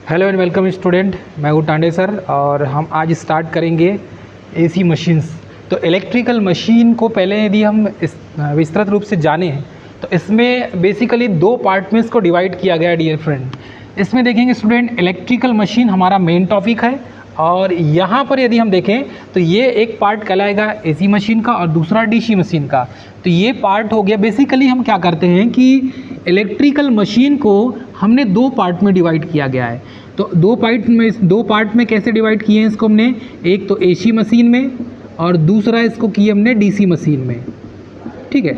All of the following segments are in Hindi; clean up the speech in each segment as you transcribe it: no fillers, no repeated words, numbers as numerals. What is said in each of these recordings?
हेलो एंड वेलकम स्टूडेंट, मैं हूँ टांडे सर और हम आज स्टार्ट करेंगे एसी मशीन्स। तो इलेक्ट्रिकल मशीन को पहले यदि हम विस्तृत रूप से जानें तो इसमें बेसिकली दो पार्ट में इसको डिवाइड किया गया है डियर फ्रेंड। इसमें देखेंगे स्टूडेंट, इलेक्ट्रिकल मशीन हमारा मेन टॉपिक है और यहाँ पर यदि हम देखें तो ये एक पार्ट कहलाएगा एसी मशीन का और दूसरा डीसी मशीन का। तो ये पार्ट हो गया। बेसिकली हम क्या करते हैं कि इलेक्ट्रिकल मशीन को हमने दो पार्ट में डिवाइड किया गया है। तो दो पार्ट में कैसे डिवाइड किए हैं इसको हमने, एक तो एसी मशीन में और दूसरा इसको किए हमने डीसी मशीन में। ठीक है,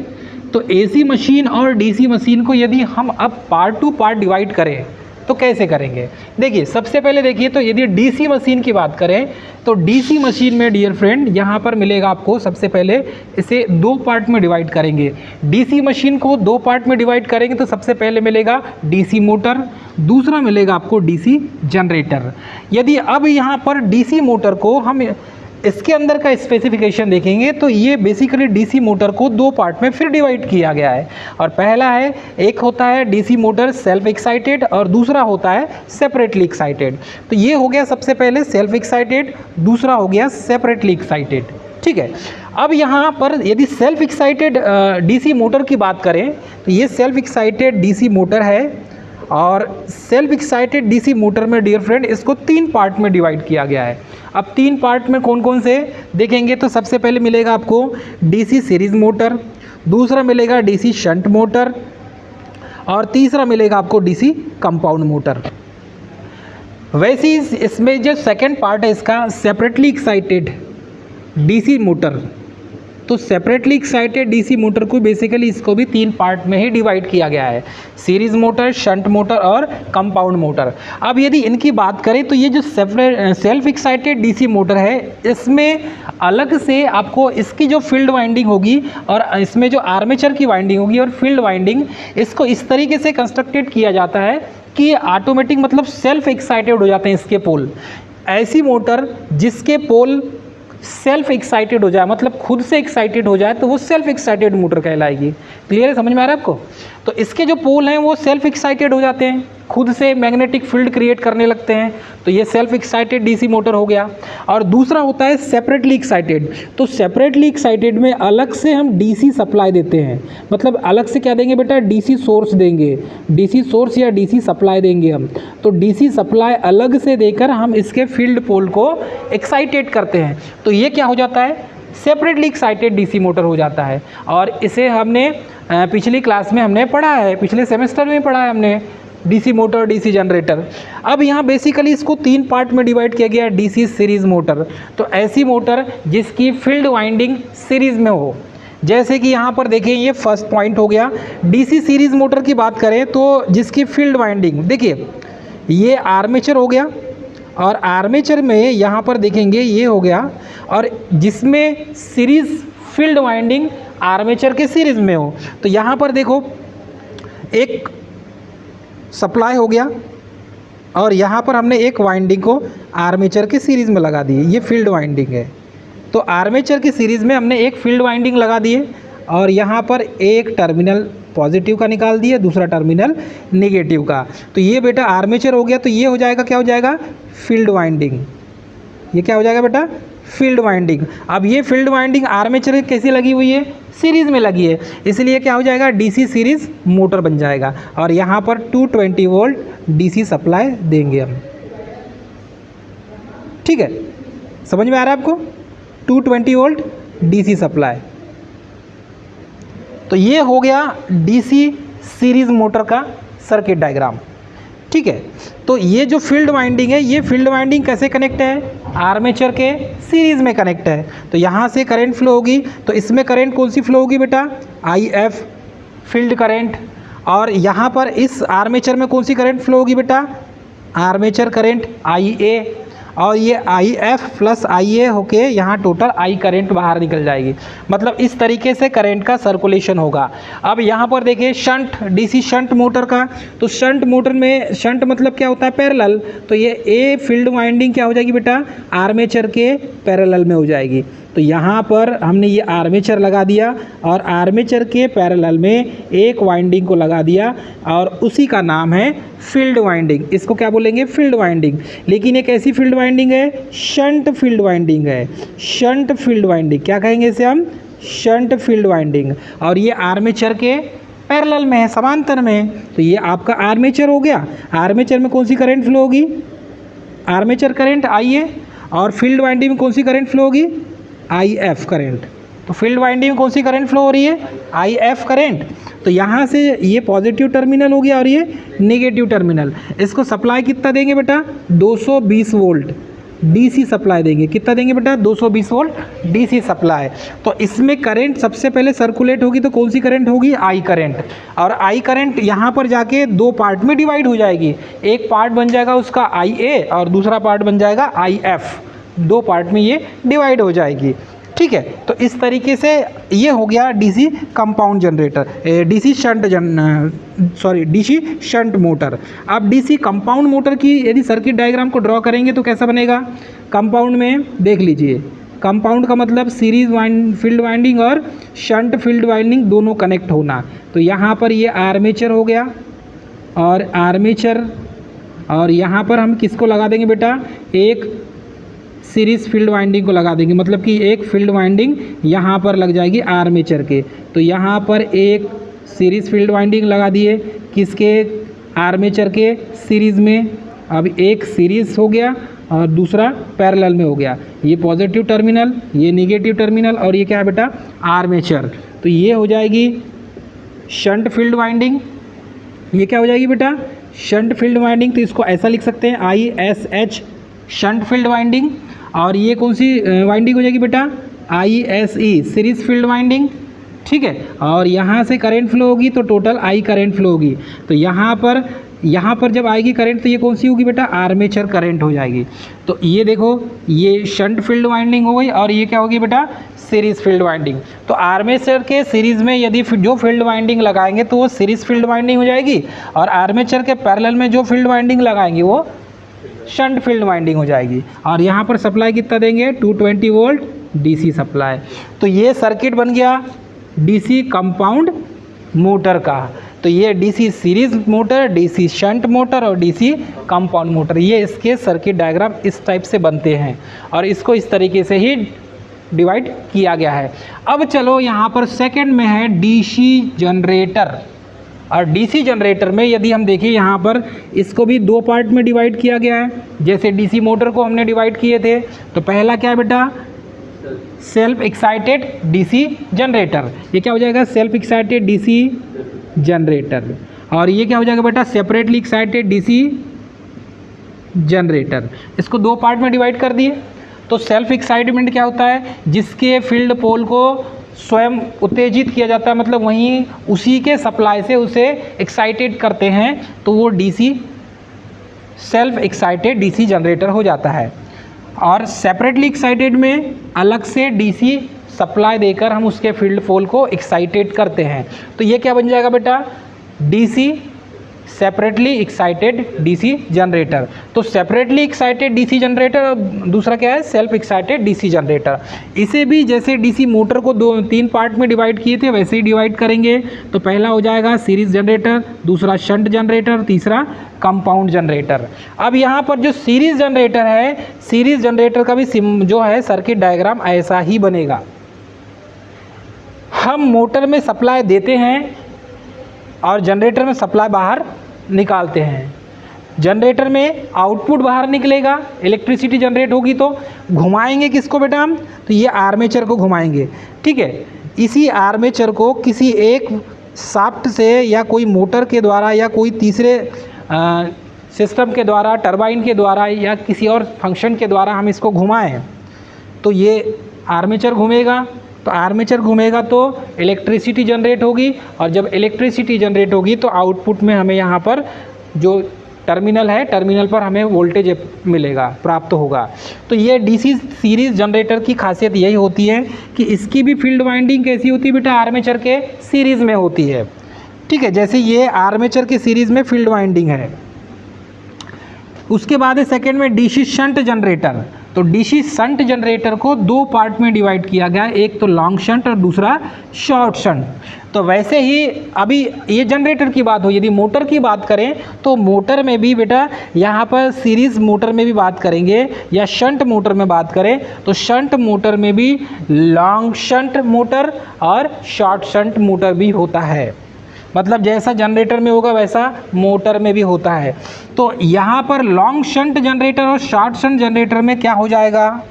तो एसी मशीन और डीसी मशीन को यदि हम अब पार्ट टू पार्ट डिवाइड करें तो कैसे करेंगे। देखिए, सबसे पहले देखिए तो यदि डीसी मशीन की बात करें तो डीसी मशीन में डियर फ्रेंड यहाँ पर मिलेगा आपको, सबसे पहले इसे दो पार्ट में डिवाइड करेंगे। डीसी मशीन को दो पार्ट में डिवाइड करेंगे तो सबसे पहले मिलेगा डीसी मोटर, दूसरा मिलेगा आपको डीसी जनरेटर। यदि अब यहाँ पर डीसी मोटर को हम इसके अंदर का स्पेसिफिकेशन देखेंगे तो ये बेसिकली डीसी मोटर को दो पार्ट में फिर डिवाइड किया गया है। और पहला है, एक होता है डीसी मोटर सेल्फ एक्साइटेड और दूसरा होता है सेपरेटली एक्साइटेड। तो ये हो गया सबसे पहले सेल्फ एक्साइटेड, दूसरा हो गया सेपरेटली एक्साइटेड। ठीक है, अब यहाँ पर यदि सेल्फ एक्साइटेड डीसी मोटर की बात करें तो ये सेल्फ एक्साइटेड डीसी मोटर है और सेल्फ एक्साइटेड डीसी मोटर में डियर फ्रेंड इसको तीन पार्ट में डिवाइड किया गया है। अब तीन पार्ट में कौन कौन से देखेंगे तो सबसे पहले मिलेगा आपको डीसी सीरीज मोटर, दूसरा मिलेगा डीसी शंट मोटर और तीसरा मिलेगा आपको डीसी कंपाउंड मोटर। वैसे ही इसमें जो सेकंड पार्ट है इसका सेपरेटली एक्साइटेड डीसी मोटर, तो सेपरेटली एक्साइटेड डीसी मोटर को बेसिकली इसको भी तीन पार्ट में ही डिवाइड किया गया है, सीरीज मोटर, शंट मोटर और कंपाउंड मोटर। अब यदि इनकी बात करें तो ये जो सेल्फ एक्साइटेड डीसी मोटर है इसमें अलग से आपको इसकी जो फील्ड वाइंडिंग होगी और इसमें जो आर्मेचर की वाइंडिंग होगी और फील्ड वाइंडिंग, इसको इस तरीके से कंस्ट्रक्टेड किया जाता है कि ऑटोमेटिक मतलब सेल्फ एक्साइटेड हो जाते हैं इसके पोल। ऐसी मोटर जिसके पोल सेल्फ एक्साइटेड हो जाए, मतलब खुद से एक्साइटेड हो जाए, तो वो सेल्फ एक्साइटेड मोटर कहलाएगी। क्लियर है, समझ में आ रहा है आपको। तो इसके जो पोल हैं वो सेल्फ एक्साइटेड हो जाते हैं, खुद से मैग्नेटिक फील्ड क्रिएट करने लगते हैं, तो ये सेल्फ एक्साइटेड डीसी मोटर हो गया। और दूसरा होता है सेपरेटली एक्साइटेड। तो सेपरेटली एक्साइटेड में अलग से हम डीसी सप्लाई देते हैं, मतलब अलग से क्या देंगे बेटा, डीसी सोर्स देंगे, डीसी सोर्स या डीसी सप्लाई देंगे हम। तो डीसी सप्लाई अलग से देकर हम इसके फील्ड पोल को एक्साइटेड करते हैं, तो ये क्या हो जाता है, सेपरेटली एक्साइटेड डीसी मोटर हो जाता है। और इसे हमने पिछली क्लास में हमने पढ़ा है, पिछले सेमेस्टर में पढ़ा है हमने, डीसी मोटर, डीसी जनरेटर। अब यहाँ बेसिकली इसको तीन पार्ट में डिवाइड किया गया है, डीसी सीरीज मोटर। तो ऐसी मोटर जिसकी फील्ड वाइंडिंग सीरीज में हो, जैसे कि यहाँ पर देखें ये फर्स्ट पॉइंट हो गया। डीसी सीरीज मोटर की बात करें तो जिसकी फील्ड वाइंडिंग, देखिए ये आर्मेचर हो गया और आर्मेचर में यहाँ पर देखेंगे ये हो गया, और जिसमें सीरीज फील्ड वाइंडिंग आर्मेचर के सीरीज में हो। तो यहाँ पर देखो एक सप्लाई हो गया और यहाँ पर हमने एक वाइंडिंग को आर्मेचर के सीरीज़ में लगा दिए, ये फील्ड वाइंडिंग है। तो आर्मेचर की सीरीज़ में हमने एक फील्ड वाइंडिंग लगा दिए और यहाँ पर एक टर्मिनल पॉजिटिव का निकाल दिए, दूसरा टर्मिनल नेगेटिव का। तो ये बेटा आर्मेचर हो गया, तो ये हो जाएगा, क्या हो जाएगा, फील्ड वाइंडिंग। ये क्या हो जाएगा बेटा, फील्ड वाइंडिंग। अब ये फील्ड वाइंडिंग आर्मेचर में कैसी लगी हुई है, सीरीज़ में लगी है, इसलिए क्या हो जाएगा, डीसी सीरीज़ मोटर बन जाएगा। और यहाँ पर 220 वोल्ट डीसी सप्लाई देंगे हम। ठीक है, समझ में आ रहा है आपको, 220 वोल्ट डीसी सप्लाई। तो ये हो गया डीसी सीरीज़ मोटर का सर्किट डायग्राम। ठीक है, तो ये जो फील्ड वाइंडिंग है, ये फील्ड वाइंडिंग कैसे कनेक्ट है, आर्मेचर के सीरीज़ में कनेक्ट है। तो यहाँ से करंट फ्लो होगी, तो इसमें करंट कौन सी फ्लो होगी बेटा, IF फील्ड करंट। और यहाँ पर इस आर्मेचर में कौन सी करंट फ्लो होगी बेटा, आर्मेचर करंट IA। और ये IF प्लस IA होके यहाँ टोटल I करंट बाहर निकल जाएगी। मतलब इस तरीके से करंट का सर्कुलेशन होगा। अब यहाँ पर देखिए शंट, डीसी शंट मोटर का, तो शंट मोटर में शंट मतलब क्या होता है, पैरेलल। तो ये A फील्ड वाइंडिंग क्या हो जाएगी बेटा, आर्मेचर के पैरेलल में हो जाएगी। तो यहाँ पर हमने ये आर्मेचर लगा दिया और आर्मेचर के पैरेलल में एक वाइंडिंग को लगा दिया और उसी का नाम है फील्ड वाइंडिंग। इसको क्या बोलेंगे? Field winding. लेकिन एक ऐसी फील्ड वाइंडिंग है, शंट फील्ड वाइंडिंग है। शंट फील्ड वाइंडिंग क्या कहेंगे इसे हम? Shunt field winding. और ये आर्मेचर के पैरेलल में है, समांतर में है। तो ये आपका आर्मेचर हो गया। आर्मेचर में कौन सी करंट फ्लो होगी? आर्मेचर करंट आई है। और फील्ड वाइंडिंग में कौन सी करंट फ्लो होगी? I F current. तो फील्ड वाइंडिंग में कौन सी करंट फ्लो हो रही है? I F current. तो यहाँ से ये पॉजिटिव टर्मिनल हो गया और ये नेगेटिव टर्मिनल। इसको सप्लाई कितना देंगे बेटा? 220 वोल्ट डीसी सप्लाई देंगे। कितना देंगे बेटा? 220 वोल्ट डीसी सप्लाई। तो इसमें करंट सबसे पहले सर्कुलेट होगी तो कौन सी करंट होगी? I current. और आई करंट यहाँ पर जाके दो पार्ट में डिवाइड हो जाएगी। एक पार्ट बन जाएगा उसका आई ए और दूसरा पार्ट बन जाएगा आई एफ। दो पार्ट में ये डिवाइड हो जाएगी। ठीक है, तो इस तरीके से ये हो गया DC compound generator, DC shunt motor. अब डीसी कंपाउंड मोटर की यदि सर्किट डायग्राम को ड्रॉ करेंगे तो कैसा बनेगा? कंपाउंड में देख लीजिए, कंपाउंड का मतलब सीरीज फील्ड वाइंडिंग और शंट फील्ड वाइंडिंग दोनों कनेक्ट होना। तो यहाँ पर ये आर्मेचर हो गया और आर्मेचर, और यहाँ पर हम किसको लगा देंगे बेटा? एक सीरीज फील्ड वाइंडिंग को लगा देंगे, मतलब कि एक फील्ड वाइंडिंग यहाँ पर लग जाएगी आर्मेचर के। तो यहाँ पर एक सीरीज फील्ड वाइंडिंग लगा दिए, किसके? आर्मेचर के सीरीज़ में। अब एक सीरीज़ हो गया और दूसरा पैरेलल में हो गया। ये पॉजिटिव टर्मिनल, ये नेगेटिव टर्मिनल, और ये क्या है बेटा? आर्मेचर। तो ये हो जाएगी शंट फील्ड वाइंडिंग। ये क्या हो जाएगी बेटा? Shunt field winding. तो इसको ऐसा लिख सकते हैं ISH शंट फील्ड वाइंडिंग। और ये कौन सी वाइंडिंग हो जाएगी बेटा? ISE series field winding. ठीक है, और यहाँ से करंट फ्लो होगी तो टोटल आई करंट फ्लो होगी। तो यहाँ पर जब आएगी करंट तो ये कौन सी होगी बेटा? आर्मेचर करंट हो जाएगी। तो ये देखो, ये शंट फील्ड वाइंडिंग हो गई और ये क्या होगी बेटा? Series field winding. तो आर्मेचर के सीरीज़ में यदि जो फील्ड वाइंडिंग लगाएंगे तो वो सीरीज फील्ड वाइंडिंग हो जाएगी, और आर्मेचर के पैरेलल में जो फील्ड वाइंडिंग लगाएंगे वो शंट फील्ड वाइंडिंग हो जाएगी। और यहाँ पर सप्लाई कितना देंगे? 220 वोल्ट डीसी सप्लाई। तो ये सर्किट बन गया डीसी कंपाउंड मोटर का। तो ये DC series motor, DC shunt motor और डीसी कंपाउंड मोटर, ये इसके सर्किट डायग्राम इस टाइप से बनते हैं और इसको इस तरीके से ही डिवाइड किया गया है। अब चलो यहाँ पर सेकंड में है डीसी जनरेटर। और डीसी जनरेटर में यदि हम देखें, यहाँ पर इसको भी दो पार्ट में डिवाइड किया गया है। जैसे डीसी मोटर को हमने डिवाइड किए थे, तो पहला क्या है बेटा? Self excited DC generator. ये क्या हो जाएगा? Self excited DC generator. और ये क्या हो जाएगा बेटा? Separately excited DC generator. इसको दो पार्ट में डिवाइड कर दिए। तो सेल्फ एक्साइटमेंट क्या होता है? जिसके फील्ड पोल को स्वयं उत्तेजित किया जाता है, मतलब वहीं उसी के सप्लाई से उसे एक्साइटेड करते हैं, तो वो DC self excited DC generator हो जाता है। और सेपरेटली एक्साइटेड में अलग से डीसी सप्लाई देकर हम उसके फील्ड पोल को एक्साइटेड करते हैं। तो ये क्या बन जाएगा बेटा? DC separately excited DC generator. तो सेपरेटली एक्साइटेड डीसी जनरेटर और दूसरा क्या है? Self excited DC generator. इसे भी जैसे डीसी मोटर को तीन पार्ट में डिवाइड किए थे वैसे ही डिवाइड करेंगे। तो पहला हो जाएगा सीरीज जनरेटर, दूसरा शंट जनरेटर, तीसरा कंपाउंड जनरेटर। अब यहाँ पर जो सीरीज जनरेटर है, सीरीज जनरेटर का भी जो है सर्किट डायग्राम ऐसा ही बनेगा। हम मोटर में सप्लाई देते हैं और जनरेटर में सप्लाई बाहर निकालते हैं। जनरेटर में आउटपुट बाहर निकलेगा, इलेक्ट्रिसिटी जनरेट होगी। तो घुमाएंगे किसको बेटा हम? तो ये आर्मेचर को घुमाएंगे। ठीक है, इसी आर्मेचर को किसी एक शाफ्ट से या कोई मोटर के द्वारा या कोई तीसरे सिस्टम के द्वारा, टरबाइन के द्वारा या किसी और फंक्शन के द्वारा हम इसको घुमाएं तो ये आर्मेचर घूमेगा। तो आर्मेचर घूमेगा तो इलेक्ट्रिसिटी जनरेट होगी, और जब इलेक्ट्रिसिटी जनरेट होगी तो आउटपुट में हमें यहाँ पर जो टर्मिनल है, टर्मिनल पर हमें वोल्टेज मिलेगा, प्राप्त होगा। तो ये डीसी सीरीज जनरेटर की खासियत यही होती है कि इसकी भी फील्ड वाइंडिंग कैसी होती है बेटा? आर्मेचर के सीरीज़ में होती है। ठीक है, जैसे ये आर्मेचर के सीरीज़ में फील्ड वाइंडिंग है। उसके बाद है सेकेंड में डीसी शंट जनरेटर। तो डीसी शंट जनरेटर को दो पार्ट में डिवाइड किया गया, एक तो लॉन्ग शंट और दूसरा शॉर्ट शंट। तो वैसे ही अभी ये जनरेटर की बात हो, यदि मोटर की बात करें तो मोटर में भी बेटा यहाँ पर सीरीज़ मोटर में भी बात करेंगे या शंट मोटर में बात करें तो शंट मोटर में भी लॉन्ग शंट मोटर और शॉर्ट शंट मोटर भी होता है। मतलब जैसा जनरेटर में होगा वैसा मोटर में भी होता है। तो यहाँ पर लॉन्ग शंट जनरेटर और शॉर्ट शंट जनरेटर में क्या हो जाएगा,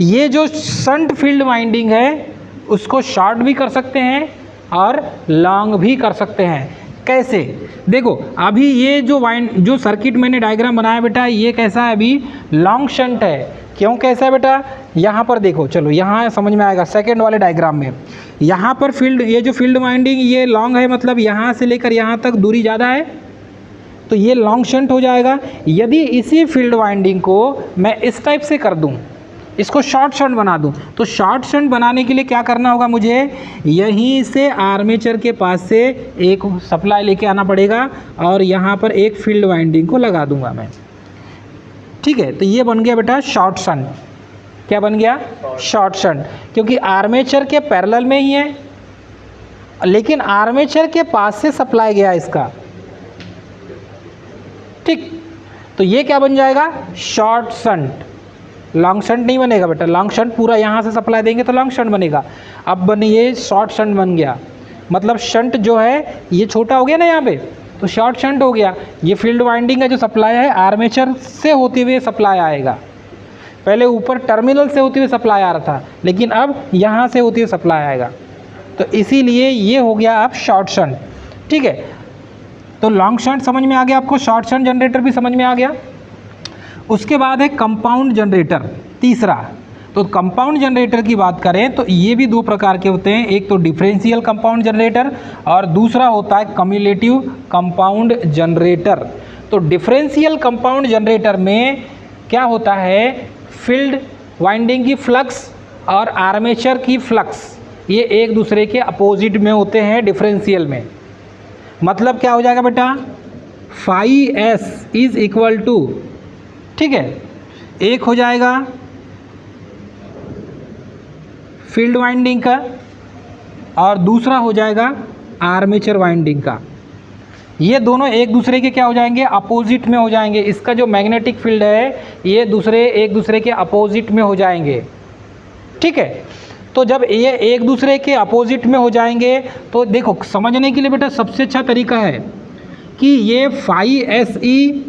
ये जो शंट फील्ड वाइंडिंग है उसको शॉर्ट भी कर सकते हैं और लॉन्ग भी कर सकते हैं। कैसे, देखो अभी ये जो सर्किट मैंने डायग्राम बनाया बेटा ये कैसा है, अभी लॉन्ग शंट है। क्यों कैसा है बेटा, यहाँ पर देखो, चलो यहाँ समझ में आएगा सेकेंड वाले डायग्राम में। यहाँ पर फील्ड, ये जो फील्ड वाइंडिंग ये लॉन्ग है, मतलब यहाँ से लेकर यहाँ तक दूरी ज़्यादा है तो ये लॉन्ग शंट हो जाएगा। यदि इसी फील्ड वाइंडिंग को मैं इस टाइप से कर दूँ, इसको शॉर्ट शंट बना दूं, तो शॉर्ट शंट बनाने के लिए क्या करना होगा, मुझे यहीं से आर्मेचर के पास से एक सप्लाई लेके आना पड़ेगा और यहाँ पर एक फील्ड वाइंडिंग को लगा दूंगा मैं। ठीक है, तो ये बन गया बेटा शॉर्ट शंट। क्या बन गया, शॉर्ट शंट, क्योंकि आर्मेचर के पैरेलल में ही है लेकिन आर्मेचर के पास से सप्लाई गया इसका। ठीक, तो ये क्या बन जाएगा, शॉर्ट शंट। लॉन्ग शंट नहीं बनेगा बेटा, लॉन्ग शंट पूरा यहाँ से सप्लाई देंगे तो लॉन्ग शंट बनेगा। अब बने ये शॉर्ट शंट बन गया, मतलब शंट जो है ये छोटा हो गया ना यहाँ पे, तो शॉर्ट शंट हो गया। ये फील्ड वाइंडिंग का जो सप्लाई है आर्मेचर से होते हुए सप्लाई आएगा। पहले ऊपर टर्मिनल से होते हुए सप्लाई आ रहा था लेकिन अब यहाँ से होते हुए सप्लाई आएगा, तो इसीलिए ये हो गया अब शॉर्ट शंट। ठीक है, तो लॉन्ग शंट समझ में आ गया आपको, शॉर्ट शंट जनरेटर भी समझ में आ गया। उसके बाद है कंपाउंड जनरेटर, तीसरा। तो कंपाउंड जनरेटर की बात करें तो ये भी दो प्रकार के होते हैं, एक तो डिफरेंशियल कंपाउंड जनरेटर और दूसरा होता है कम्युलेटिव कंपाउंड जनरेटर। तो डिफरेंशियल कंपाउंड जनरेटर में क्या होता है, फील्ड वाइंडिंग की फ्लक्स और आर्मेचर की फ्लक्स ये एक दूसरे के अपोजिट में होते हैं डिफरेंशियल में। मतलब क्या हो जाएगा बेटा, phi S is equal to, ठीक है, एक हो जाएगा फील्ड वाइंडिंग का और दूसरा हो जाएगा आर्मेचर वाइंडिंग का। ये दोनों एक दूसरे के क्या हो जाएंगे, अपोजिट में हो जाएंगे। इसका जो मैग्नेटिक फील्ड है ये एक दूसरे के अपोजिट में हो जाएंगे। ठीक है, तो जब ये एक दूसरे के अपोजिट में हो जाएंगे तो देखो समझने के लिए बेटा सबसे अच्छा तरीका है कि ये फाई एस ई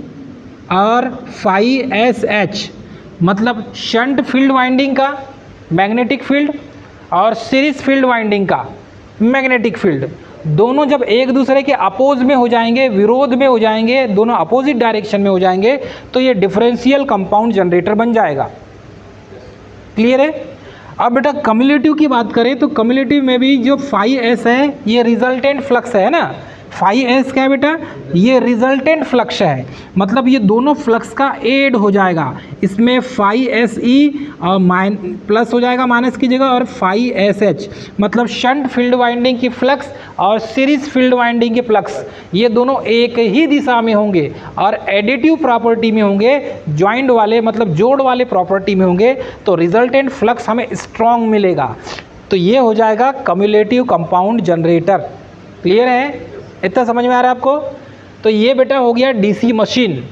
और फाई एस एच, मतलब शंट फील्ड वाइंडिंग का मैग्नेटिक फील्ड और सीरीज फील्ड वाइंडिंग का मैग्नेटिक फील्ड, दोनों जब एक दूसरे के अपोज में हो जाएंगे, विरोध में हो जाएंगे, दोनों अपोजिट डायरेक्शन में हो जाएंगे तो ये डिफरेंशियल कंपाउंड जनरेटर बन जाएगा। क्लियर है। अब बेटा कम्युलेटिव की बात करें तो कम्युलेटिव में भी जो फाई एस है ये रिजल्टेंट फ्लक्स है ना, फाई एस क्या है बेटा, ये रिजल्टेंट फ्लक्स है, मतलब ये दोनों फ्लक्स का एड हो जाएगा। इसमें फाई एस ई और प्लस हो जाएगा माइनस की जगह और फाई एस एच, मतलब शंट फील्ड वाइंडिंग की फ्लक्स और सीरीज फील्ड वाइंडिंग की फ्लक्स ये दोनों एक ही दिशा में होंगे और एडिटिव प्रॉपर्टी में होंगे, ज्वाइंट वाले मतलब जोड़ वाले प्रॉपर्टी में होंगे, तो रिजल्टेंट फ्लक्स हमें स्ट्रॉन्ग मिलेगा। तो ये हो जाएगा कम्युलेटिव कंपाउंड जनरेटर। क्लियर है, इतना समझ में आ रहा है आपको। तो ये बेटा हो गया डीसी मशीन।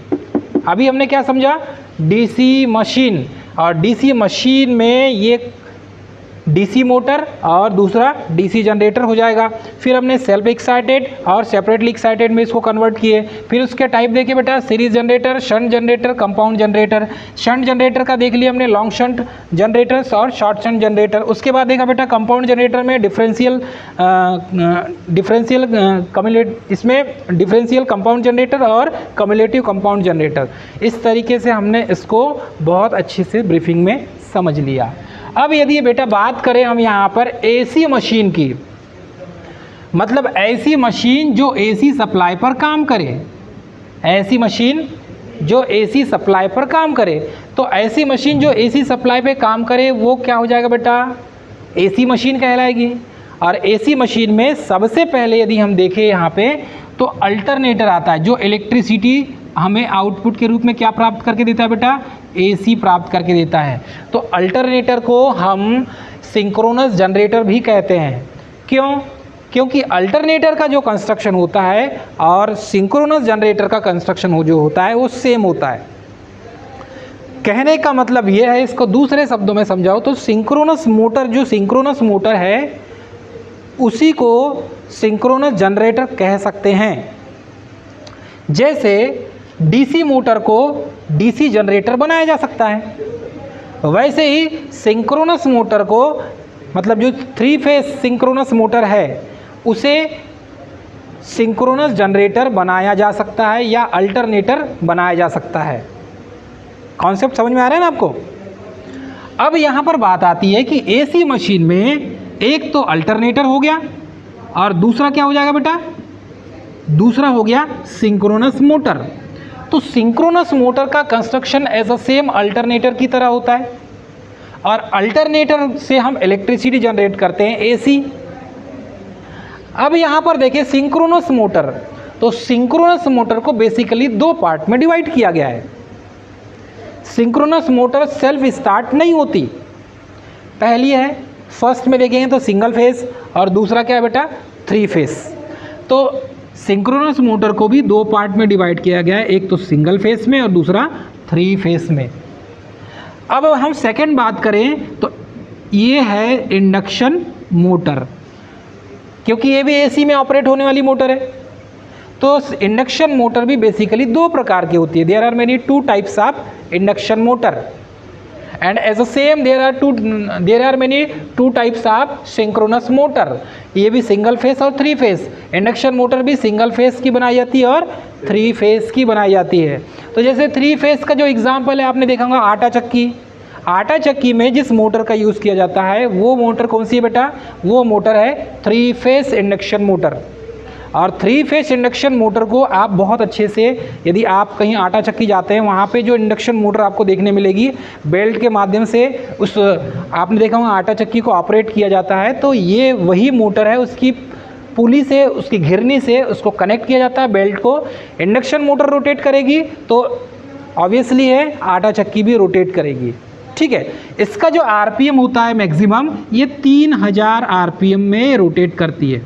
अभी हमने क्या समझा, डीसी मशीन, और डीसी मशीन में ये डीसी मोटर और दूसरा डीसी जनरेटर हो जाएगा। फिर हमने सेल्फ एक्साइटेड और सेपरेटली एक्साइटेड में इसको कन्वर्ट किए। फिर उसके टाइप देखे बेटा, series generator, shunt generator, compound generator. Shunt generator का देख लिया हमने, लॉन्ग शंट जनरेटर्स और शॉर्ट शंट जनरेटर। उसके बाद देखा बेटा कंपाउंड जनरेटर में डिफरेंशियल इसमें डिफरेंशियल कंपाउंड जनरेटर और कम्युलेटिव कंपाउंड जनरेटर। इस तरीके से हमने इसको बहुत अच्छे से ब्रीफिंग में समझ लिया। अब यदि बेटा बात करें हम यहाँ पर एसी मशीन की, मतलब ऐसी मशीन जो एसी सप्लाई पर काम करे, ऐसी मशीन जो एसी सप्लाई पर काम करे, तो ऐसी मशीन जो एसी सप्लाई पे काम करे वो क्या हो जाएगा बेटा, एसी मशीन कहलाएगी। और एसी मशीन में सबसे पहले यदि हम देखें यहाँ पे तो अल्टरनेटर आता है जो इलेक्ट्रिसिटी हमें आउटपुट के रूप में क्या प्राप्त करके देता है बेटा? AC प्राप्त करके देता है। तो अल्टरनेटर को हम सिंक्रोनस जनरेटर भी कहते हैं। क्यों? क्योंकि अल्टरनेटर का जो कंस्ट्रक्शन होता है और सिंक्रोनस जनरेटर का कंस्ट्रक्शन जो होता है वो सेम होता है। कहने का मतलब ये है, इसको दूसरे शब्दों में समझाओ तो सिंक्रोनस मोटर, जो सिंक्रोनस मोटर है उसी को सिंक्रोनस जनरेटर कह सकते हैं। जैसे DC मोटर को DC जनरेटर बनाया जा सकता है, वैसे ही सिंक्रोनस मोटर को, मतलब जो 3 फेज सिंक्रोनस मोटर है उसे सिंक्रोनस जनरेटर बनाया जा सकता है या अल्टरनेटर बनाया जा सकता है। कॉन्सेप्ट समझ में आ रहा है ना आपको? अब यहाँ पर बात आती है कि AC मशीन में एक तो अल्टरनेटर हो गया और दूसरा क्या हो जाएगा बेटा? दूसरा हो गया सिंक्रोनस मोटर। तो सिंक्रोनस मोटर का construction as a same alternator की तरह होता है और अल्टरनेटर से हम इलेक्ट्रिसिटी जनरेट करते हैं AC। अब यहाँ पर देखिए सिंक्रोनस मोटर, तो सिंक्रोनस मोटर को बेसिकली 2 पार्ट में डिवाइड किया गया है। सिंक्रोनस मोटर सेल्फ स्टार्ट नहीं होती। पहली है, फर्स्ट में देखेंगे तो सिंगल फेस और दूसरा क्या है बेटा? 3 फेस। तो सिंक्रोनस मोटर को भी 2 पार्ट में डिवाइड किया गया है, एक तो सिंगल फेस में और दूसरा 3 फेस में। अब हम सेकंड बात करें तो ये है इंडक्शन मोटर, क्योंकि ये भी AC में ऑपरेट होने वाली मोटर है। तो इंडक्शन मोटर भी बेसिकली 2 प्रकार की होती है। There are many 2 types of induction motor and as a same there are many 2 types of synchronous motor. ये भी सिंगल फेस और 3 फेस। इंडक्शन मोटर भी सिंगल फेस की बनाई जाती है और 3 फेस की बनाई जाती है। तो जैसे 3 फेस का जो एग्जाम्पल है आपने देखा होगा आटा चक्की। आटा चक्की में जिस मोटर का यूज़ किया जाता है वो मोटर कौन सी है बेटा? वो मोटर है 3 फेस इंडक्शन मोटर। और 3 फेस इंडक्शन मोटर को आप बहुत अच्छे से, यदि आप कहीं आटा चक्की जाते हैं वहाँ पे जो इंडक्शन मोटर आपको देखने मिलेगी, बेल्ट के माध्यम से उस, आपने देखा होगा आटा चक्की को ऑपरेट किया जाता है। तो ये वही मोटर है, उसकी पुली से, उसकी घिरनी से उसको कनेक्ट किया जाता है बेल्ट को। इंडक्शन मोटर रोटेट करेगी तो ऑब्वियसली है आटा चक्की भी रोटेट करेगी। ठीक है, इसका जो RPM होता है मैक्सिमम, ये 3000 RPM में रोटेट करती है।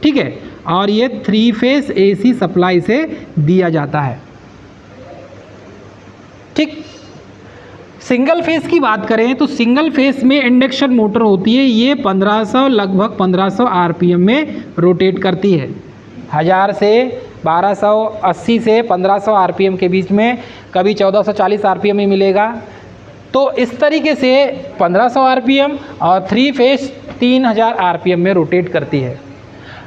ठीक है, और ये 3 फेस AC सप्लाई से दिया जाता है। ठीक, सिंगल फेस की बात करें तो सिंगल फेस में इंडक्शन मोटर होती है, ये 1500 लगभग 1500 RPM में रोटेट करती है। 1000 से 1280 से 1500 RPM के बीच में, कभी 1440 RPM में मिलेगा। तो इस तरीके से 1500 RPM और 3 फेस 3000 RPM में रोटेट करती है।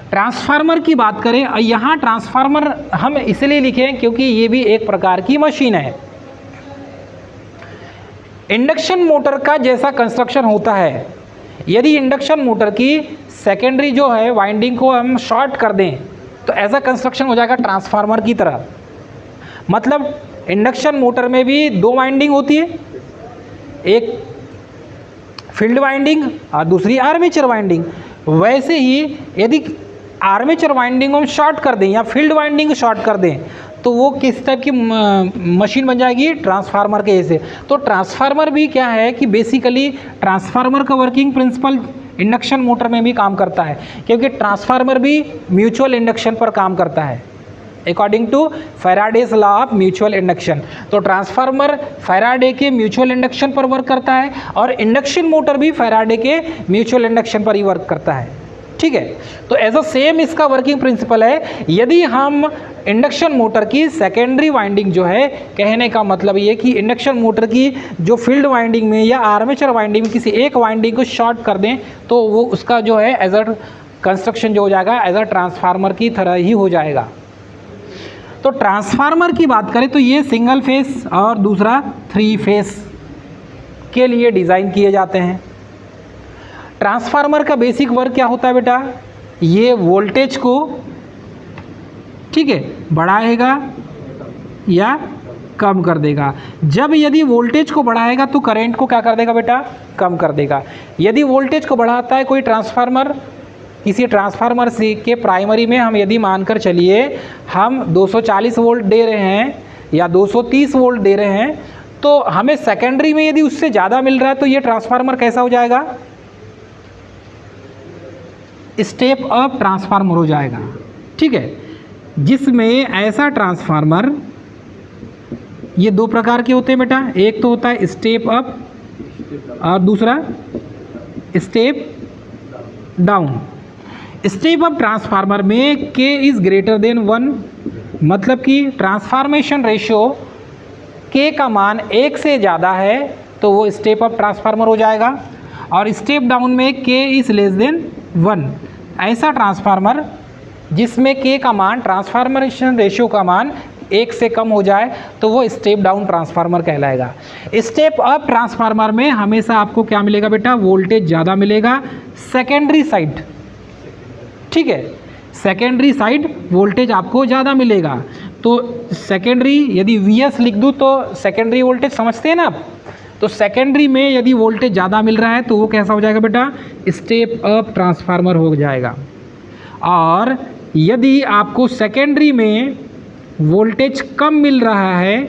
ट्रांसफार्मर की बात करें, यहाँ ट्रांसफार्मर हम इसलिए लिखें क्योंकि ये भी एक प्रकार की मशीन है। इंडक्शन मोटर का जैसा कंस्ट्रक्शन होता है, यदि इंडक्शन मोटर की सेकेंडरी जो है वाइंडिंग को हम शॉर्ट कर दें तो ऐसा कंस्ट्रक्शन हो जाएगा ट्रांसफार्मर की तरह। मतलब इंडक्शन मोटर में भी 2 वाइंडिंग होती है, एक फील्ड वाइंडिंग और दूसरी आर्मेचर वाइंडिंग। वैसे ही यदि आर्मेचर वाइंडिंग हम शॉर्ट कर दें या फील्ड वाइंडिंग शॉर्ट कर दें तो वो किस टाइप की मशीन बन जाएगी? ट्रांसफार्मर के जैसे। तो ट्रांसफार्मर भी क्या है कि बेसिकली ट्रांसफार्मर का वर्किंग प्रिंसिपल इंडक्शन मोटर में भी काम करता है, क्योंकि ट्रांसफार्मर भी म्यूचुअल इंडक्शन पर काम करता है according to Faraday's law of mutual induction. तो ट्रांसफार्मर फैराडे के म्यूचुअल इंडक्शन पर वर्क करता है और इंडक्शन मोटर भी फैराडे के म्यूचुअल इंडक्शन पर ही वर्क करता है। ठीक है, तो एज अ सेम इसका वर्किंग प्रिंसिपल है। यदि हम इंडक्शन मोटर की सेकेंडरी वाइंडिंग जो है, कहने का मतलब ये कि इंडक्शन मोटर की जो फील्ड वाइंडिंग में या आर्मेचर वाइंडिंग में किसी एक वाइंडिंग को शॉर्ट कर दें तो वो उसका जो है एज अ कंस्ट्रक्शन जो हो जाएगा एज अ ट्रांसफार्मर की तरह ही हो जाएगा। तो ट्रांसफार्मर की बात करें तो ये सिंगल फेस और दूसरा 3 फेस के लिए डिज़ाइन किए जाते हैं। ट्रांसफार्मर का बेसिक वर्क क्या होता है बेटा? ये वोल्टेज को, ठीक है, बढ़ाएगा या कम कर देगा। जब यदि वोल्टेज को बढ़ाएगा तो करंट को क्या कर देगा बेटा? कम कर देगा। यदि वोल्टेज को बढ़ाता है कोई ट्रांसफार्मर किसी ट्रांसफार्मर से के प्राइमरी में हम यदि मानकर चलिए हम 240 वोल्ट दे रहे हैं या 230 वोल्ट दे रहे हैं, तो हमें सेकेंडरी में यदि उससे ज़्यादा मिल रहा है तो ये ट्रांसफार्मर कैसा हो जाएगा? स्टेप अप ट्रांसफार्मर हो जाएगा। ठीक है, जिसमें ऐसा ट्रांसफार्मर, ये दो प्रकार के होते हैं बेटा, एक तो होता है स्टेप अप और दूसरा step down. Step up transformer में K इज ग्रेटर देन 1, मतलब कि ट्रांसफॉर्मेशन रेशियो K का मान 1 से ज़्यादा है तो वो स्टेप अप ट्रांसफार्मर हो जाएगा, और स्टेप डाउन में K इज लेस देन 1, ऐसा ट्रांसफार्मर जिसमें K का मान, ट्रांसफॉर्मेशन रेशियो का मान 1 से कम हो जाए तो वो स्टेप डाउन ट्रांसफार्मर कहलाएगा। स्टेप अप ट्रांसफार्मर में हमेशा आपको क्या मिलेगा बेटा? वोल्टेज ज़्यादा मिलेगा सेकेंडरी साइड। ठीक है, सेकेंडरी साइड वोल्टेज आपको ज़्यादा मिलेगा। तो सेकेंडरी, यदि Vs लिख दूँ तो सेकेंडरी वोल्टेज समझते हैं ना आप, तो सेकेंडरी में यदि वोल्टेज ज़्यादा मिल रहा है तो वो कैसा हो जाएगा बेटा? स्टेप अप ट्रांसफार्मर हो जाएगा। और यदि आपको सेकेंडरी में वोल्टेज कम मिल रहा है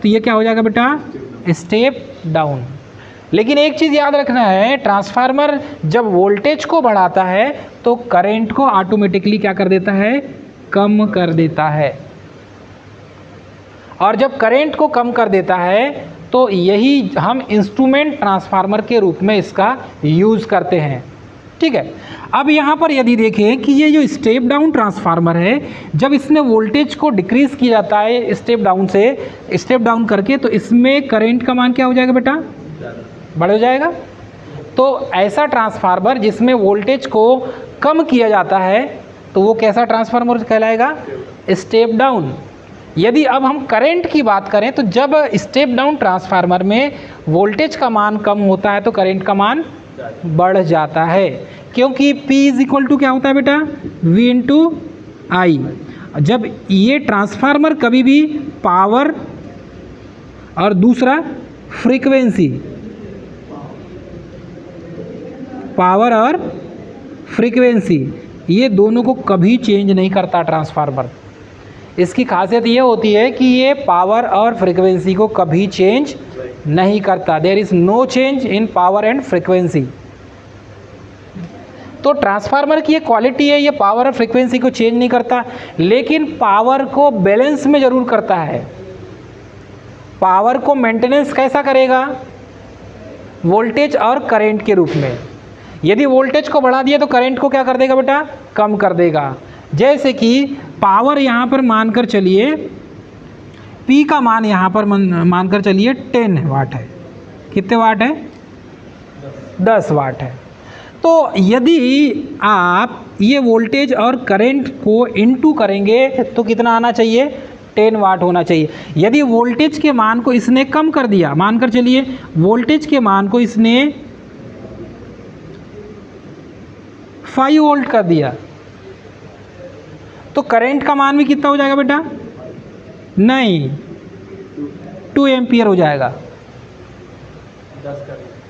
तो ये क्या हो जाएगा बेटा? Step down. लेकिन एक चीज़ याद रखना है, ट्रांसफार्मर जब वोल्टेज को बढ़ाता है तो करंट को ऑटोमेटिकली क्या कर देता है? कम कर देता है। और जब करंट को कम कर देता है तो यही हम इंस्ट्रूमेंट ट्रांसफार्मर के रूप में इसका यूज़ करते हैं। ठीक है, अब यहाँ पर यदि देखें कि ये जो स्टेप डाउन ट्रांसफार्मर है, जब इसमें वोल्टेज को डिक्रीज किया जाता है स्टेप डाउन से, स्टेप डाउन करके, तो इसमें करंट का मान क्या हो जाएगा बेटा? बढ़ जाएगा। तो ऐसा ट्रांसफार्मर जिसमें वोल्टेज को कम किया जाता है तो वो कैसा ट्रांसफार्मर कहलाएगा? Step down. यदि अब हम करंट की बात करें तो जब स्टेप डाउन ट्रांसफार्मर में वोल्टेज का मान कम होता है तो करंट का मान बढ़ जाता है, क्योंकि P इज इक्वल टू क्या होता है बेटा? V इंटू आई। जब ये ट्रांसफार्मर कभी भी पावर और दूसरा फ्रीक्वेंसी, पावर और फ्रीक्वेंसी, ये दोनों को कभी चेंज नहीं करता ट्रांसफार्मर। इसकी खासियत ये होती है कि ये पावर और फ्रीक्वेंसी को कभी चेंज नहीं करता। There is no change in power and frequency. तो ट्रांसफार्मर की ये क्वालिटी है, ये पावर और फ्रीक्वेंसी को चेंज नहीं करता, लेकिन पावर को बैलेंस में ज़रूर करता है। पावर को मेंटेनेंस कैसा करेगा? वोल्टेज और करंट के रूप में। यदि वोल्टेज को बढ़ा दिया तो करंट को क्या कर देगा बेटा? कम कर देगा। जैसे कि पावर यहाँ पर मानकर चलिए, P का मान यहाँ पर मानकर चलिए 10 वाट है। कितने वाट है? 10 वाट है। तो यदि आप ये वोल्टेज और करंट को इनटू करेंगे तो कितना आना चाहिए? 10 वाट होना चाहिए। यदि वोल्टेज के मान को इसने कम कर दिया, मानकर चलिए वोल्टेज के मान को इसने 5 वोल्ट कर दिया, तो करंट का मान भी कितना हो जाएगा बेटा? नहीं, 2 एम्पियर हो जाएगा।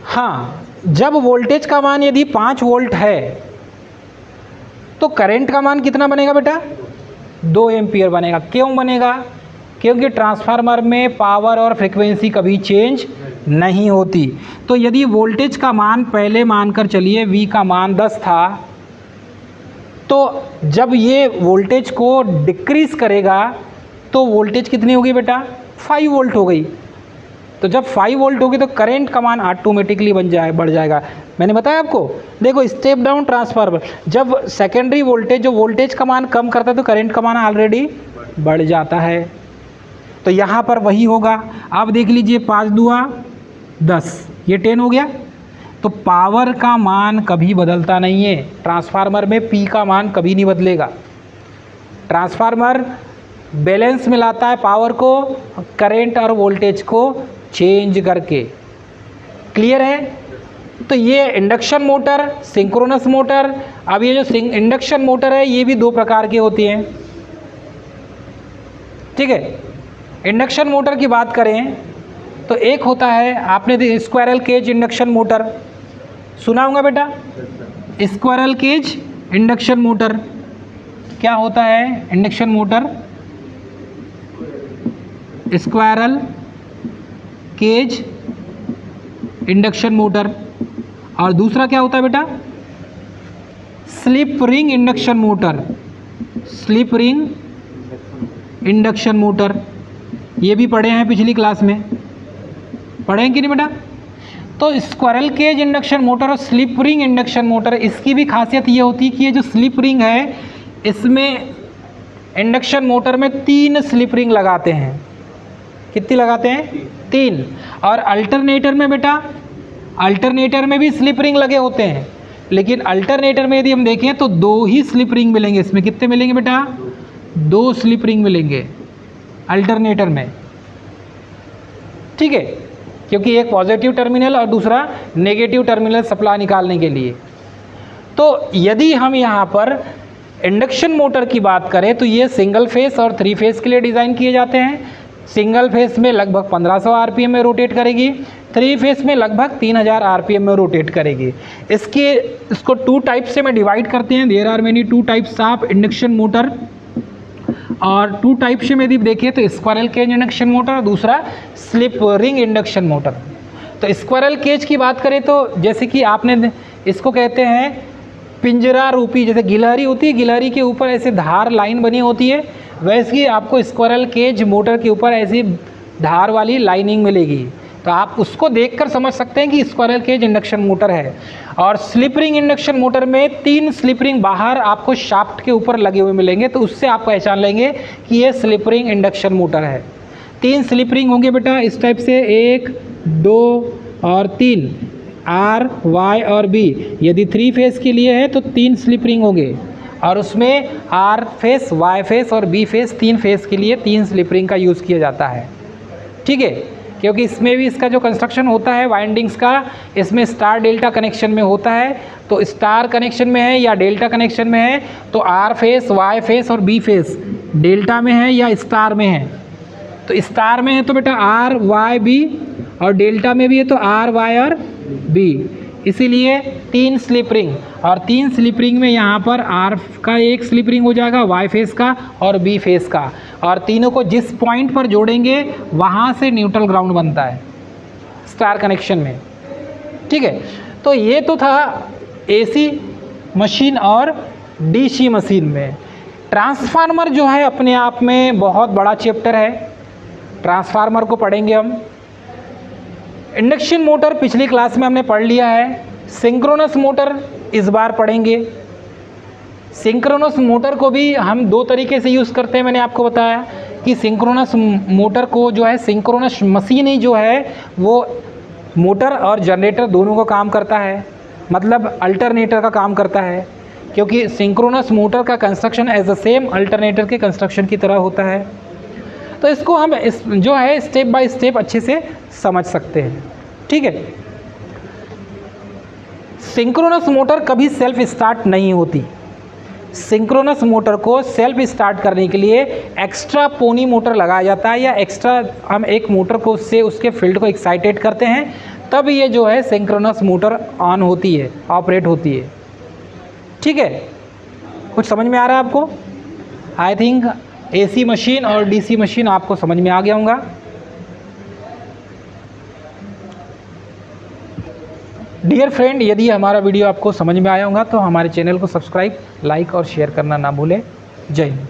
हाँ, जब वोल्टेज का मान यदि 5 वोल्ट है तो करंट का मान कितना बनेगा बेटा? 2 एम्पियर बनेगा। क्यों बनेगा? क्योंकि ट्रांसफार्मर में पावर और फ्रीक्वेंसी कभी चेंज नहीं होती। तो यदि वोल्टेज का मान पहले मानकर चलिए V का मान 10 था, तो जब ये वोल्टेज को डिक्रीज करेगा तो वोल्टेज कितनी होगी बेटा? 5 वोल्ट हो गई। तो जब 5 वोल्ट होगी तो करंट का मान ऑटोमेटिकली बढ़ जाएगा। मैंने बताया आपको, देखो स्टेप डाउन ट्रांसफार्मर जब सेकेंडरी वोल्टेज, जो वोल्टेज का मान कम करता है तो करंट का मान ऑलरेडी बढ़ जाता है। तो यहाँ पर वही होगा। अब देख लीजिए 5 दूआ 10, ये 10 हो गया। तो पावर का मान कभी बदलता नहीं है। ट्रांसफार्मर में P का मान कभी नहीं बदलेगा। ट्रांसफार्मर बैलेंस में लाता है पावर को, करंट और वोल्टेज को चेंज करके। क्लियर है? तो ये इंडक्शन मोटर, सिंक्रोनस मोटर। अब ये जो इंडक्शन मोटर है ये भी 2 प्रकार की होती हैं। ठीक है, इंडक्शन मोटर की बात करें तो एक होता है, आपने स्क्वायरल केज इंडक्शन मोटर सुना होगा बेटा। स्क्वायरल केज इंडक्शन मोटर क्या होता है? Induction motor squirrel cage induction motor. और दूसरा क्या होता है बेटा? Slip ring induction motor, slip ring induction motor. ये भी पढ़े हैं पिछली क्लास में, पढ़े हैं कि नहीं बेटा? तो स्क्वायरल केज इंडक्शन मोटर और स्लिप रिंग इंडक्शन मोटर, इसकी भी खासियत ये होती है कि ये जो स्लिप रिंग है इसमें इंडक्शन मोटर में 3 स्लिप रिंग लगाते हैं। कितनी लगाते हैं? 3। और अल्टरनेटर में बेटा, अल्टरनेटर में भी स्लिप रिंग लगे होते हैं, लेकिन अल्टरनेटर में यदि हम देखें तो 2 ही स्लिप रिंग मिलेंगे। इसमें कितने मिलेंगे बेटा? 2 स्लिप रिंग मिलेंगे अल्टरनेटर में, ठीक है, क्योंकि एक पॉजिटिव टर्मिनल और दूसरा नेगेटिव टर्मिनल सप्लाई निकालने के लिए। तो यदि हम यहाँ पर इंडक्शन मोटर की बात करें तो ये सिंगल फेस और 3 फेस के लिए डिज़ाइन किए जाते हैं। सिंगल फेस में लगभग 1500 आरपीएम में रोटेट करेगी, 3 फेस में लगभग 3000 आरपीएम में रोटेट करेगी। इसको 2 टाइप से मैं डिवाइड करते हैं। There are many 2 types of induction motor. और 2 टाइप से यदि देखें तो स्क्वायरल केज इंडक्शन मोटर, दूसरा स्लिप रिंग इंडक्शन मोटर। तो स्क्वायरल केज की बात करें तो जैसे कि आपने इसको कहते हैं पिंजरा रूपी, जैसे गिलहरी होती है, गिलहरी के ऊपर ऐसे धार लाइन बनी होती है, वैसे ही आपको स्क्वायरल केज मोटर के ऊपर ऐसी धार वाली लाइनिंग मिलेगी। तो आप उसको देखकर समझ सकते हैं कि स्क्वायरल केज इंडक्शन मोटर है। और स्लिप रिंग इंडक्शन मोटर में 3 स्लिप रिंग बाहर आपको शाफ्ट के ऊपर लगे हुए मिलेंगे, तो उससे आप पहचान लेंगे कि ये स्लिप रिंग इंडक्शन मोटर है। 3 स्लिप रिंग होंगे बेटा इस टाइप से, 1, 2 और 3, आर, वाई और बी। यदि 3 फेस के लिए है तो 3 स्लिप रिंग होंगे, और उसमें आर फेस, वाई फेस और बी फेस, 3 फेस के लिए 3 स्लिप रिंग का यूज़ किया जाता है, ठीक है। क्योंकि इसमें भी इसका जो कंस्ट्रक्शन होता है वाइंडिंग्स का, इसमें स्टार डेल्टा कनेक्शन में होता है। तो स्टार कनेक्शन में है या डेल्टा कनेक्शन में है तो आर फेस, वाई फेस और बी फेस डेल्टा में है या स्टार में है। तो स्टार में है तो बेटा आर, वाई, बी, और डेल्टा में भी है तो आर, वाई और बी। इसीलिए 3 स्लिप रिंग, और 3 स्लिप रिंग में यहाँ पर आर का 1 स्लिप रिंग हो जाएगा, वाई फेस का और बी फेस का, और तीनों को जिस पॉइंट पर जोड़ेंगे वहाँ से न्यूट्रल ग्राउंड बनता है स्टार कनेक्शन में, ठीक है। तो ये तो था एसी मशीन और डीसी मशीन में। ट्रांसफार्मर जो है अपने आप में बहुत बड़ा चैप्टर है, ट्रांसफार्मर को पढ़ेंगे हम। इंडक्शन मोटर पिछली क्लास में हमने पढ़ लिया है। सिंक्रोनस मोटर इस बार पढ़ेंगे। सिंक्रोनस मोटर को भी हम 2 तरीके से यूज़ करते हैं। मैंने आपको बताया कि सिंक्रोनस मोटर को जो है, सिंक्रोनस मशीन ही जो है वो मोटर और जनरेटर दोनों का काम करता है, मतलब अल्टरनेटर का काम करता है, क्योंकि सिंक्रोनस मोटर का construction as the same alternator के कंस्ट्रक्शन की तरह होता है। तो इसको हम जो है स्टेप बाय स्टेप अच्छे से समझ सकते हैं, ठीक है। सिंक्रोनस मोटर कभी सेल्फ स्टार्ट नहीं होती। सिंक्रोनस मोटर को सेल्फ स्टार्ट करने के लिए एक्स्ट्रा पोनी मोटर लगाया जाता है, या एक्स्ट्रा हम एक मोटर को उससे उसके फील्ड को एक्साइटेड करते हैं, तब ये जो है सिंक्रोनस मोटर ऑन होती है, ऑपरेट होती है, ठीक है। कुछ समझ में आ रहा है आपको? आई थिंक एसी मशीन और डीसी मशीन आपको समझ में आ गया होगा। डियर फ्रेंड, यदि हमारा वीडियो आपको समझ में आया होगा तो हमारे चैनल को सब्सक्राइब, लाइक और शेयर करना ना भूलें। जय हिंद।